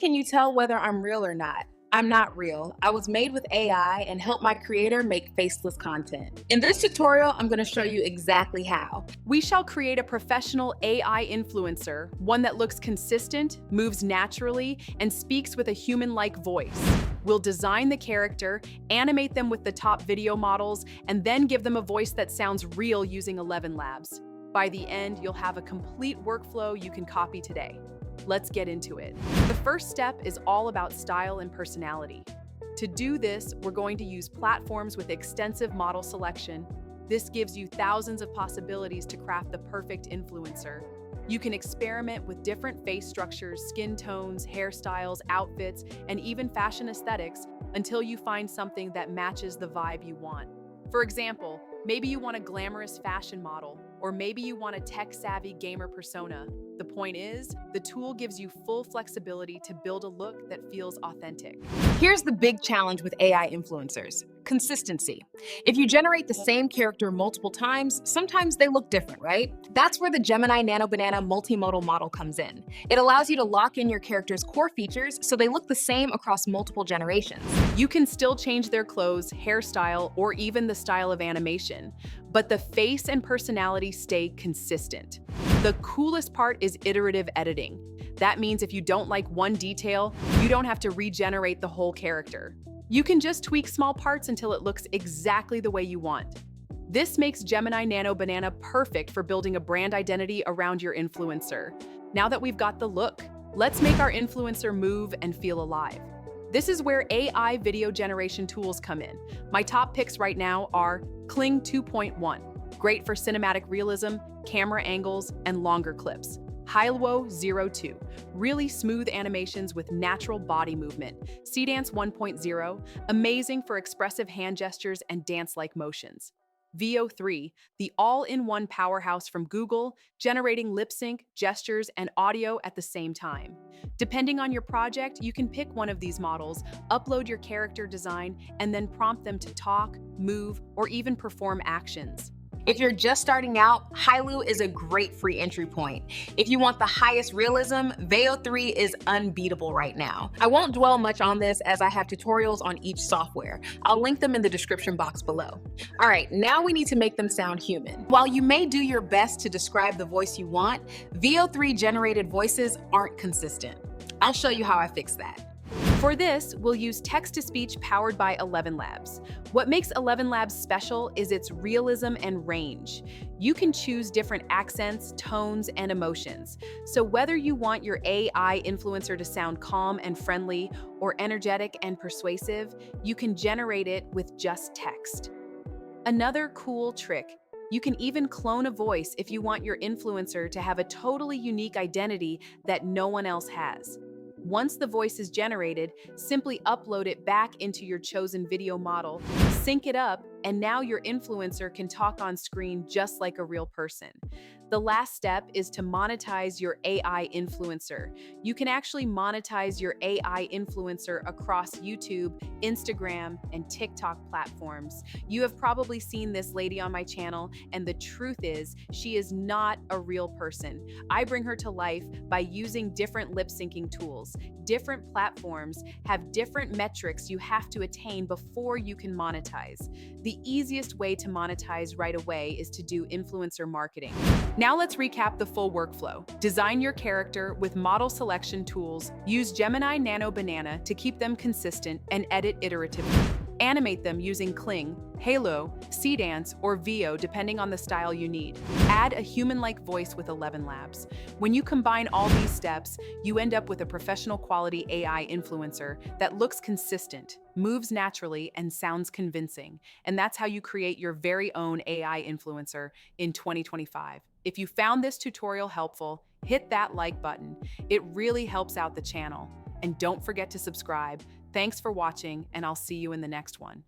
Can you tell whether I'm real or not? I'm not real. I was made with AI and helped my creator make faceless content. In this tutorial, I'm going to show you exactly how. We shall create a professional AI influencer, one that looks consistent, moves naturally, and speaks with a human-like voice. We'll design the character, animate them with the top video models, and then give them a voice that sounds real using ElevenLabs. By the end, you'll have a complete workflow you can copy today. Let's get into it. The first step is all about style and personality. To do this, we're going to use platforms with extensive model selection. This gives you thousands of possibilities to craft the perfect influencer. You can experiment with different face structures, skin tones, hairstyles, outfits, and even fashion aesthetics until you find something that matches the vibe you want. For example, maybe you want a glamorous fashion model, or maybe you want a tech-savvy gamer persona. The point is, the tool gives you full flexibility to build a look that feels authentic. Here's the big challenge with AI influencers: consistency. If you generate the same character multiple times, sometimes they look different, right? That's where the Gemini Nano Banana multimodal model comes in. It allows you to lock in your character's core features so they look the same across multiple generations. You can still change their clothes, hairstyle, or even the style of animation, but the face and personality stay consistent. The coolest part is iterative editing. That means if you don't like one detail, you don't have to regenerate the whole character. You can just tweak small parts until it looks exactly the way you want. This makes Gemini Nano Banana perfect for building a brand identity around your influencer. Now that we've got the look, let's make our influencer move and feel alive. This is where AI video generation tools come in. My top picks right now are Kling 2.1, great for cinematic realism, camera angles, and longer clips. Hailuo 02, really smooth animations with natural body movement. Seedance 1.0, amazing for expressive hand gestures and dance-like motions. VO3, the all-in-one powerhouse from Google, generating lip sync, gestures, and audio at the same time. Depending on your project, you can pick one of these models, upload your character design, and then prompt them to talk, move, or even perform actions. If you're just starting out, Hailuo is a great free entry point. If you want the highest realism, VO3 is unbeatable right now. I won't dwell much on this as I have tutorials on each software. I'll link them in the description box below. All right, now we need to make them sound human. While you may do your best to describe the voice you want, VO3 generated voices aren't consistent. I'll show you how I fix that. For this, we'll use text-to-speech powered by ElevenLabs. What makes ElevenLabs special is its realism and range. You can choose different accents, tones, and emotions. So whether you want your AI influencer to sound calm and friendly or energetic and persuasive, you can generate it with just text. Another cool trick: you can even clone a voice if you want your influencer to have a totally unique identity that no one else has. Once the voice is generated, simply upload it back into your chosen video model, sync it up, and now your influencer can talk on screen just like a real person. The last step is to monetize your AI influencer. You can actually monetize your AI influencer across YouTube, Instagram, and TikTok platforms. You have probably seen this lady on my channel, and the truth is, she is not a real person. I bring her to life by using different lip syncing tools. Different platforms have different metrics you have to attain before you can monetize. The easiest way to monetize right away is to do influencer marketing. Now let's recap the full workflow. Design your character with model selection tools, use Gemini Nano Banana to keep them consistent, and edit iteratively. Animate them using Kling, Hailuo, Seedance, or VO depending on the style you need. Add a human-like voice with ElevenLabs. When you combine all these steps, you end up with a professional quality AI influencer that looks consistent, moves naturally, and sounds convincing. And that's how you create your very own AI influencer in 2025. If you found this tutorial helpful, hit that like button. It really helps out the channel. And don't forget to subscribe. Thanks for watching, and I'll see you in the next one.